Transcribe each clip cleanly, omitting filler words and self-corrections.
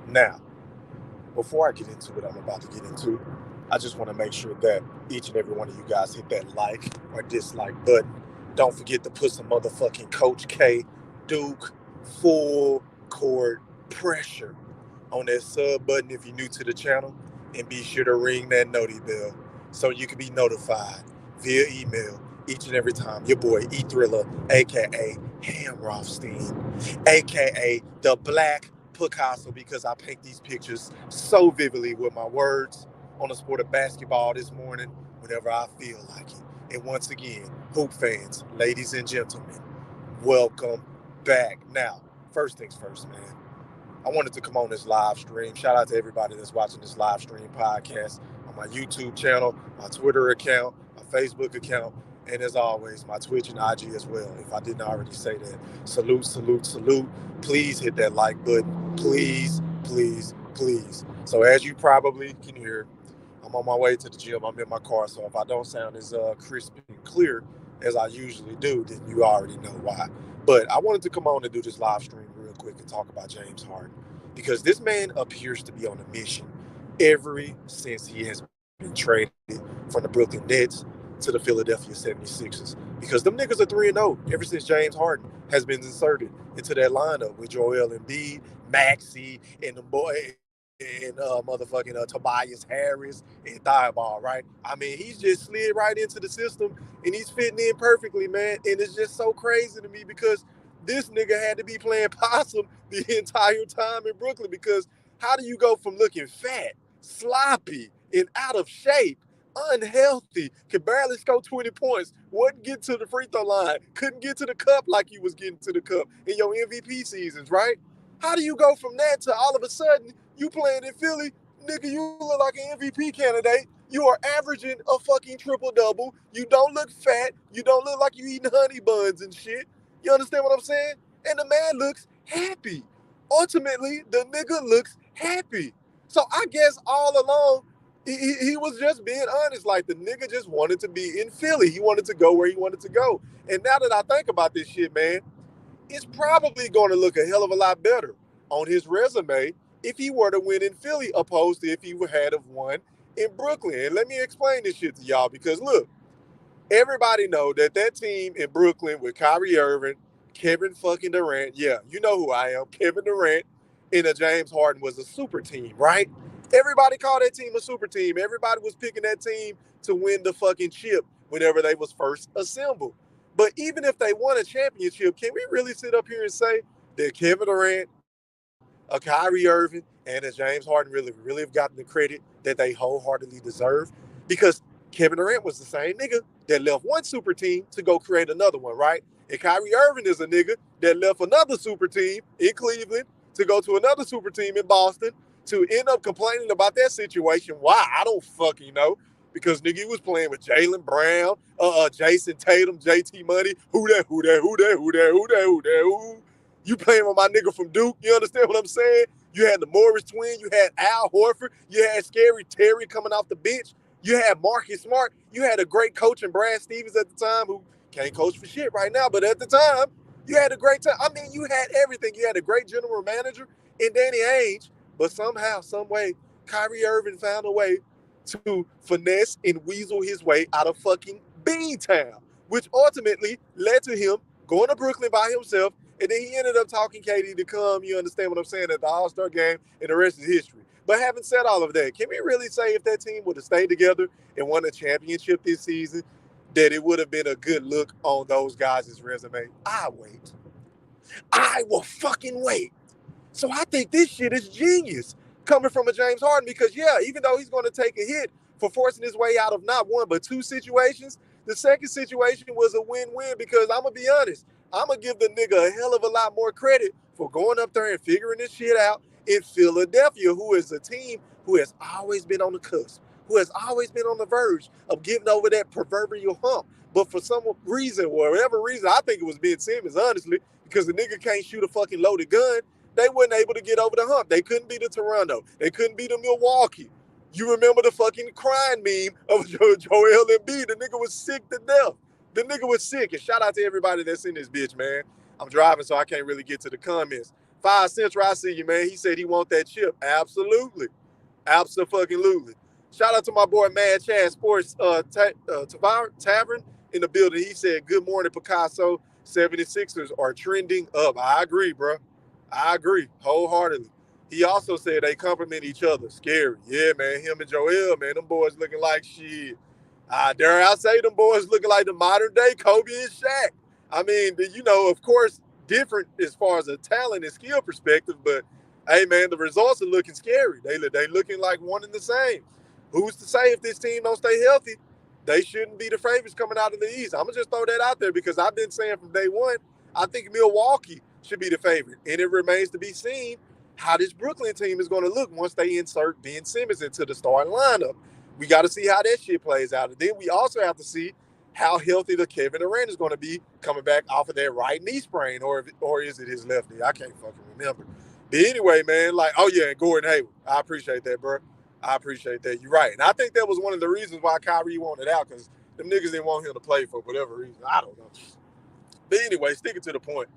Now, before I get into what I'm about to get into, I just want to make sure that each and every one of you guys hit that like or dislike button. Don't forget to put some motherfucking Coach K, Duke, full court pressure on that sub button if you're new to the channel. And be sure to ring that noti bell so you can be notified via email each and every time your boy E Thriller, aka Ham Rothstein, aka the Black Picasso, because I paint these pictures so vividly with my words on the sport of basketball this morning whenever I feel like it. And once again, hoop fans, ladies and gentlemen, welcome back. Now, first things first, man. I wanted to come on this live stream. Shout out to everybody that's watching this live stream podcast on my YouTube channel, my Twitter account, my Facebook account, and as always, my Twitch and IG as well. If I didn't already say that, salute, salute, salute. Please hit that like button. Please, please, please. So as you probably can hear, I'm on my way to the gym. I'm in my car, so if I don't sound as crisp and clear as I usually do, then you already know why. But I wanted to come on and do this live stream real quick and talk about James Harden because this man appears to be on a mission ever since he has been traded from the Brooklyn Nets to the Philadelphia 76ers. Because them niggas are 3-0 ever since James Harden has been inserted into that lineup with Joel Embiid, Maxey, and the boy and motherfucking Tobias Harris and Thibault, right? I mean, he's just slid right into the system and he's fitting in perfectly, man. And it's just so crazy to me because this nigga had to be playing possum the entire time in Brooklyn because how do you go from looking fat, sloppy, and out of shape, unhealthy, could barely score 20 points, wouldn't get to the free throw line, couldn't get to the cup like you was getting to the cup in your MVP seasons, right? How do you go from that to all of a sudden you playing in Philly, nigga, you look like an MVP candidate. You are averaging a fucking triple-double. You don't look fat. You don't look like you eating honey buns and shit. You understand what I'm saying? And the man looks happy. Ultimately, the nigga looks happy. So I guess all along, he was just being honest. Like, the nigga just wanted to be in Philly. He wanted to go where he wanted to go. And now that I think about this shit, man, it's probably going to look a hell of a lot better on his resume if he were to win in Philly opposed to if he had have won in Brooklyn. And let me explain this shit to y'all because look, everybody know that team in Brooklyn with Kyrie Irving, Kevin fucking Durant, yeah, you know who I am, Kevin Durant, and James Harden was a super team, right? Everybody called that team a super team. Everybody was picking that team to win the fucking chip whenever they was first assembled. But even if they won a championship, can we really sit up here and say that Kevin Durant, a Kyrie Irving, and a James Harden really have gotten the credit that they wholeheartedly deserve? Because Kevin Durant was the same nigga that left one super team to go create another one, right? And Kyrie Irving is a nigga that left another super team in Cleveland to go to another super team in Boston to end up complaining about that situation. Why? I don't fucking know. Because nigga, he was playing with Jaylen Brown, Jason Tatum, JT Money. Who that? Who that? Who that? Who that? Who that? Who that? Who? You playing with my nigga from Duke? You understand what I'm saying? You had the Morris twin. You had Al Horford. You had Scary Terry coming off the bench. You had Marcus Smart. You had a great coach in Brad Stevens at the time, who can't coach for shit right now, but at the time, you had a great time. I mean, you had everything. You had a great general manager in Danny Ainge, but somehow, some way, Kyrie Irving found a way to finesse and weasel his way out of fucking Beantown, which ultimately led to him going to Brooklyn by himself, and then he ended up talking Katie to come, you understand what I'm saying, at the All-Star game, and the rest is history. But having said all of that, can we really say if that team would have stayed together and won a championship this season, that it would have been a good look on those guys' resume? I wait. I will fucking wait. So I think this shit is genius coming from a James Harden because, yeah, even though he's going to take a hit for forcing his way out of not one but two situations, the second situation was a win-win because I'm going to be honest, I'm going to give the nigga a hell of a lot more credit for going up there and figuring this shit out in Philadelphia, who is a team who has always been on the cusp, who has always been on the verge of getting over that proverbial hump. But for some reason, or whatever reason, I think it was Ben Simmons, honestly, because the nigga can't shoot a fucking loaded gun. They weren't able to get over the hump. They couldn't beat the Toronto. They couldn't beat the Milwaukee. You remember the fucking crying meme of Joel Embiid? The nigga was sick to death. The nigga was sick. And shout out to everybody that's in this bitch, man. I'm driving, so I can't really get to the comments. 5 Central, I see you, man. He said he want that chip. Absolutely. Absolutely. Shout out to my boy Mad Chad Sports Tavern in the building. He said, good morning, Picasso. 76ers are trending up. I agree, bro. I agree wholeheartedly. He also said they complement each other. Scary. Yeah, man. Him and Joel, man, them boys looking like shit. Dare I say them boys looking like the modern day Kobe and Shaq. I mean, of course, different as far as a talent and skill perspective, but hey, man, the results are looking scary. They looking like one and the same. Who's to say if this team don't stay healthy, they shouldn't be the favorites coming out of the East? I'm gonna just throw that out there because I've been saying from day one, I think Milwaukee should be the favorite, and it remains to be seen how this Brooklyn team is going to look once they insert Ben Simmons into the starting lineup. We got to see how that shit plays out, and then we also have to see how healthy the Kevin Durant is going to be coming back off of that right knee sprain, or is it his left knee? I can't fucking remember. But anyway, man, like, oh yeah, Gordon Hayward. I appreciate that, bro. I appreciate that. You're right. And I think that was one of the reasons why Kyrie wanted out, because them niggas didn't want him to play for whatever reason. I don't know. But anyway, sticking to the point.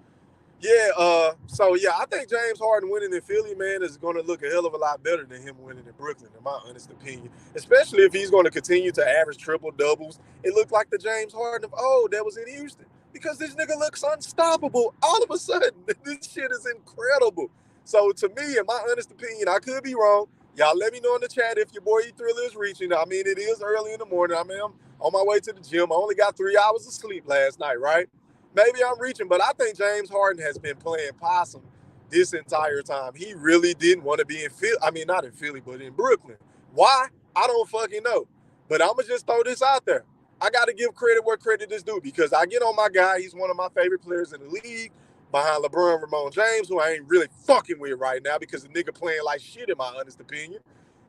Yeah, so yeah, I think James Harden winning in Philly, man, is going to look a hell of a lot better than him winning in Brooklyn, in my honest opinion. Especially if he's going to continue to average triple doubles. It looked like the James Harden of that was in Houston, because this nigga looks unstoppable. All of a sudden, this shit is incredible. So to me, in my honest opinion, I could be wrong. Y'all let me know in the chat if your boy E-Thriller is reaching. I mean, it is early in the morning. I mean, I'm on my way to the gym. I only got 3 hours of sleep last night, right? Maybe I'm reaching, but I think James Harden has been playing possum this entire time. He really didn't want to be in Philly. I mean, not in Philly, but in Brooklyn. Why? I don't fucking know. But I'm going to just throw this out there. I got to give credit where credit is due, because I get on my guy. He's one of my favorite players in the league, behind LeBron Ramon James, who I ain't really fucking with right now because the nigga playing like shit, in my honest opinion,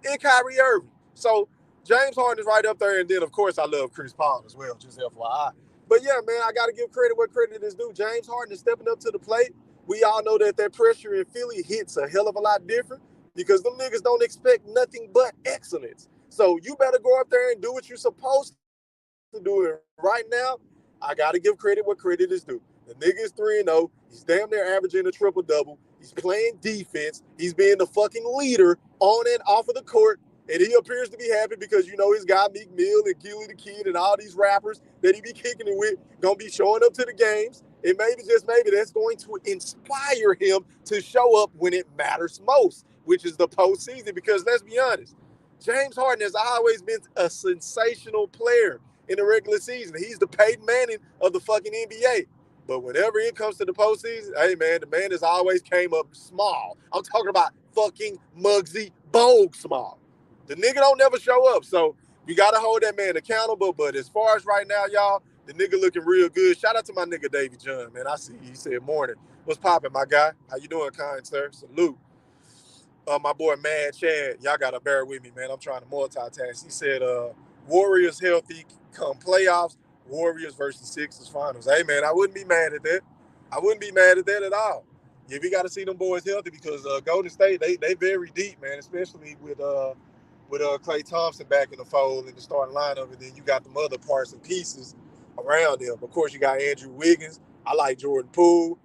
and Kyrie Irving. So James Harden is right up there. And then, of course, I love Chris Paul as well, just FYI. But yeah, man, I got to give credit where credit is due. James Harden is stepping up to the plate. We all know that pressure in Philly hits a hell of a lot different, because them niggas don't expect nothing but excellence. So you better go up there and do what you're supposed to do. And right now, I got to give credit where credit is due. The nigga is 3-0. He's damn near averaging a triple-double. He's playing defense. He's being the fucking leader on and off of the court. And he appears to be happy because, his guy Meek Mill and Gilly the Kid and all these rappers that he be kicking it with going to be showing up to the games. And maybe, just maybe, that's going to inspire him to show up when it matters most, which is the postseason. Because let's be honest, James Harden has always been a sensational player in the regular season. He's the Peyton Manning of the fucking NBA. But whenever it comes to the postseason, hey, man, the man has always came up small. I'm talking about fucking Muggsy Bogues small. The nigga don't never show up. So we got to hold that man accountable. But as far as right now, y'all, the nigga looking real good. Shout out to my nigga Davy John, man. I see he said morning. What's popping, my guy? How you doing, kind sir? Salute. My boy Mad Chad, y'all got to bear with me, man. I'm trying to multitask. He said, Warriors healthy come playoffs, Warriors versus Sixers finals. Hey, man, I wouldn't be mad at that. I wouldn't be mad at that at all. Yeah, we got to see them boys healthy, because Golden State, they very deep, man, especially with Klay Thompson back in the fold in the starting lineup, and then you got them other parts and pieces around them. Of course, you got Andrew Wiggins. I like Jordan Poole.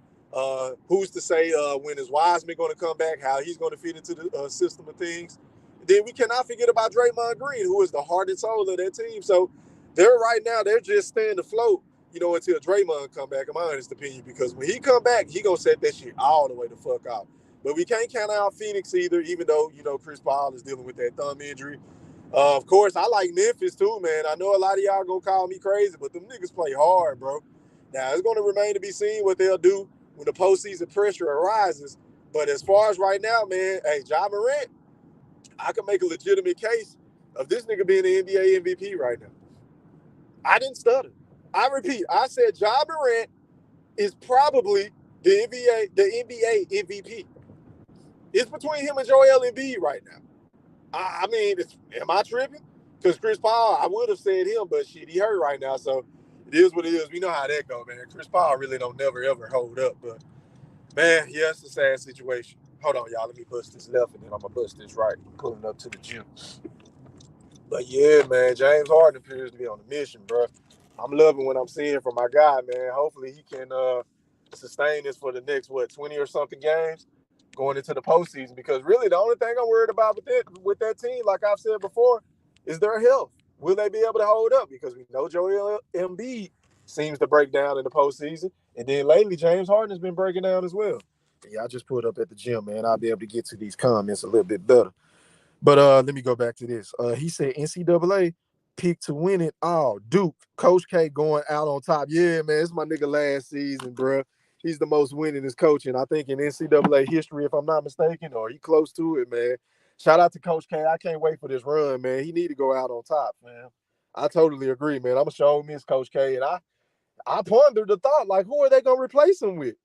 Who's to say when is Wiseman going to come back, how he's going to fit into the system of things. Then we cannot forget about Draymond Green, who is the heart and soul of that team. So they're just staying afloat, until Draymond come back, in my honest opinion, because when he come back, he going to set that shit all the way the fuck out. But we can't count out Phoenix either, even though, Chris Paul is dealing with that thumb injury. Of course, I like Memphis too, man. I know a lot of y'all going to call me crazy, but them niggas play hard, bro. Now, it's going to remain to be seen what they'll do when the postseason pressure arises. But as far as right now, man, hey, Ja Morant, I can make a legitimate case of this nigga being the NBA MVP right now. I didn't stutter. I repeat, I said Ja Morant is probably the NBA MVP. It's between him and Joel Embiid right now. I mean, am I tripping? Because Chris Paul, I would have said him, but shit, he hurt right now. So it is what it is. We know how that go, man. Chris Paul really don't never, ever hold up. But, man, yeah, it's a sad situation. Hold on, y'all. Let me bust this left, and then I'm going to bust this right. I'm pulling up to the gym. But, yeah, man, James Harden appears to be on a mission, bro. I'm loving what I'm seeing from my guy, man. Hopefully he can sustain this for the next 20 or something games going into the postseason. Because really, the only thing I'm worried about with that team, like I've said before, is their health. Will they be able to hold up? Because we know Joel Embiid seems to break down in the postseason, and then lately James Harden has been breaking down as well. Yeah, I just pulled up at the gym, man. I'll be able to get to these comments a little bit better. But let me go back to this. He said NCAA picked to win it all. Duke, Coach K going out on top. Yeah, man, it's my nigga last season, bro. He's the most winningest coach, and I think in NCAA history, if I'm not mistaken, or he close to it, man. Shout out to Coach K. I can't wait for this run, man. He need to go out on top, man. I totally agree, man. I'm gonna show miss Coach K, and I pondered the thought, like, who are they gonna replace him with?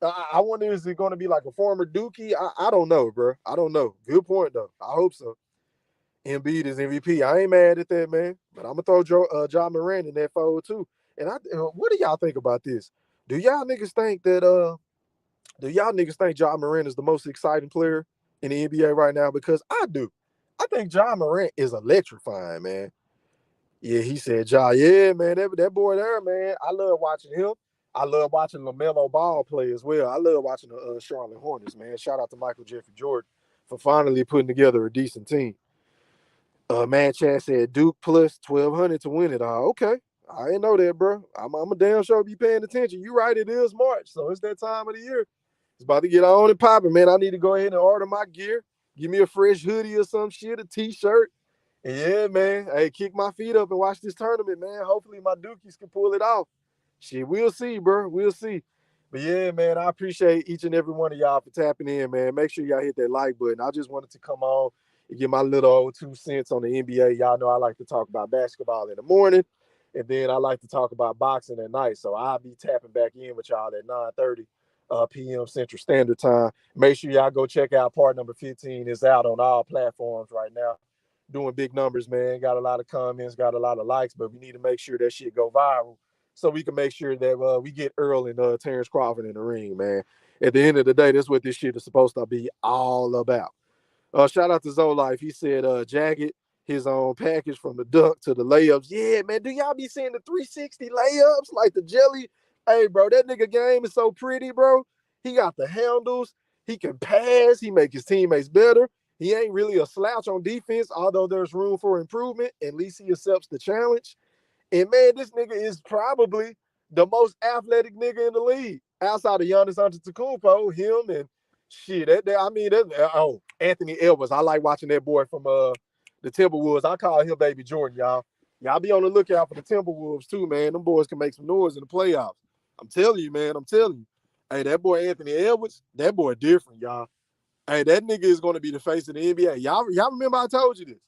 I wonder, is it going to be like a former Dookie? I don't know, bro. I don't know. Good point, though. I hope so. Embiid is MVP. I ain't mad at that, man. But I'm going to throw Ja Morant in that fold, too. And what do y'all think about this? Do y'all niggas think Ja Morant is the most exciting player in the NBA right now? Because I do. I think Ja Morant is electrifying, man. Yeah, he said, Ja, yeah, man, that boy there, man. I love watching him. I love watching LaMelo Ball play as well. I love watching the Charlotte Hornets, man. Shout out to Michael Jeffrey Jordan for finally putting together a decent team. Man, Chad said Duke plus 1,200 to win it all. Okay, I didn't know that, bro. I'm a damn sure be paying attention. You right, it is March, so it's that time of the year. It's about to get on and popping, man. I need to go ahead and order my gear. Give me a fresh hoodie or some shit, a T-shirt. Yeah, man. Hey, kick my feet up and watch this tournament, man. Hopefully my Dukies can pull it off. Shit, we'll see, bro. We'll see. But yeah, man, I appreciate each and every one of y'all for tapping in, man. Make sure y'all hit that like button. I just wanted to come on and get my little old 2 cents on the NBA. Y'all know I like to talk about basketball in the morning, and then I like to talk about boxing at night. So I'll be tapping back in with y'all at 9:30 p.m. Central Standard Time. Make sure y'all go check out part number 15. It's out on all platforms right now. Doing big numbers, man. Got a lot of comments, got a lot of likes, but we need to make sure that shit go viral so we can make sure that we get Earl and Terrence Crawford in the ring, man. At the end of the day, that's what this shit is supposed to be all about. Shout out to Zolife. He said, Jagged, his own package from the duck to the layups. Yeah, man. Do y'all be seeing the 360 layups like the jelly? Hey, bro, that nigga game is so pretty, bro. He got the handles. He can pass. He make his teammates better. He ain't really a slouch on defense, although there's room for improvement. At least he accepts the challenge. And, man, this nigga is probably the most athletic nigga in the league. Outside of Giannis Antetokounmpo, him and shit. Anthony Edwards. I like watching that boy from the Timberwolves. I call him Baby Jordan, y'all. Y'all be on the lookout for the Timberwolves, too, man. Them boys can make some noise in the playoffs. I'm telling you, man. I'm telling you. Hey, that boy Anthony Edwards, that boy different, y'all. Hey, that nigga is going to be the face of the NBA. Y'all remember I told you this.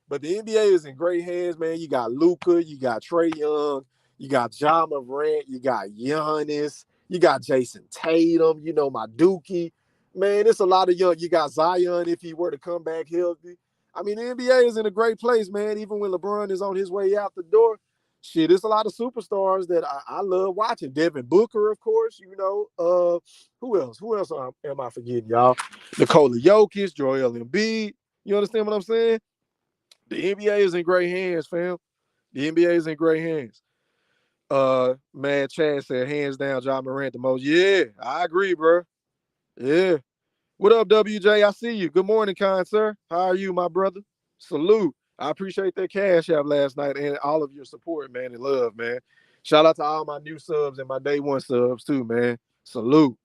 But the NBA is in great hands, man. You got Luka, you got Trae Young, you got Ja Morant, you got Giannis, you got Jason Tatum, you know, my Dookie. Man, it's a lot of young. You got Zion if he were to come back healthy. I mean, the NBA is in a great place, man. Even when LeBron is on his way out the door, shit, there's a lot of superstars that I love watching. Devin Booker, of course, you know. Who else? Who else am I forgetting, y'all? Nikola Jokic, Joel Embiid. You understand what I'm saying? The NBA is in great hands, fam. The NBA is in great hands. Man, Chad said, hands down, Ja Morant the most. Yeah, I agree, bro. Yeah. What up, WJ? I see you. Good morning, kind sir. How are you, my brother? Salute. I appreciate that cash app last night and all of your support, man, and love, man. Shout out to all my new subs and my day one subs, too, man. Salute.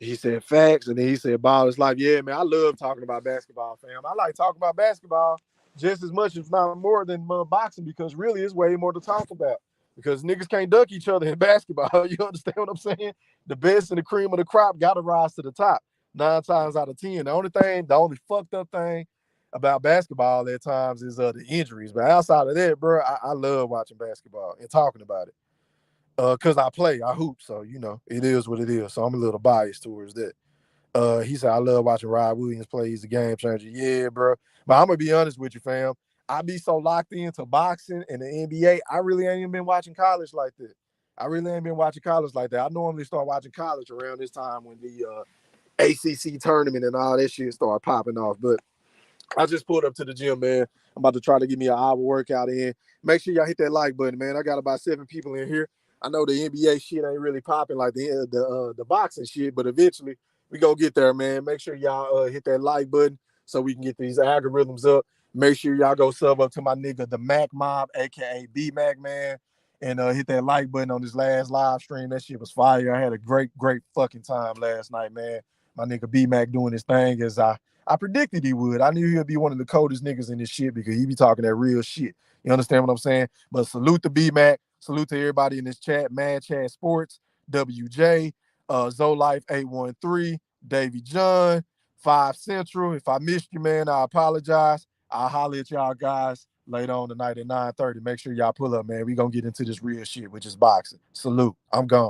He said facts, and then he said ball is life. Yeah, man, I love talking about basketball, fam. I like talking about basketball just as much, if not more, than boxing, because really it's way more to talk about. Because niggas can't duck each other in basketball. You understand what I'm saying? The best and the cream of the crop got to rise to the top 9 times out of 10. The only fucked up thing about basketball at times is the injuries. But outside of that, bro, I love watching basketball and talking about it. Because I hoop, so you know it is what it is. So I'm a little biased towards that. He said I love watching Rod Williams play. He's a game changer. Yeah, bro. But I'm gonna be honest with you, fam. I be so locked into boxing and the NBA. I really ain't even been watching college like that. I normally start watching college around this time when the ACC tournament and all that shit start popping off. But I just pulled up to the gym, man. I'm about to try to get me an hour workout in. Make sure y'all hit that like button, man. I got about 7 people in here. I know the NBA shit ain't really popping like the boxing shit, but eventually we gonna get there, man. Make sure y'all hit that like button so we can get these algorithms up. Make sure y'all go sub up to my nigga the Mac Mob, aka B Mac, man, and hit that like button on this last live stream. That shit was fire. I had a great fucking time last night, man. My nigga B Mac doing his thing as I predicted he would. I knew he'd be one of the coldest niggas in this shit because he be talking that real shit. You understand what I'm saying? But salute to B Mac. Salute to everybody in this chat. Mad Chat Sports, WJ, Zolife 813, Davy John, 5 Central. If I missed you, man, I apologize. I'll holler at y'all guys later on tonight at 9:30. Make sure y'all pull up, man. We gonna get into this real shit, which is boxing. Salute. I'm gone.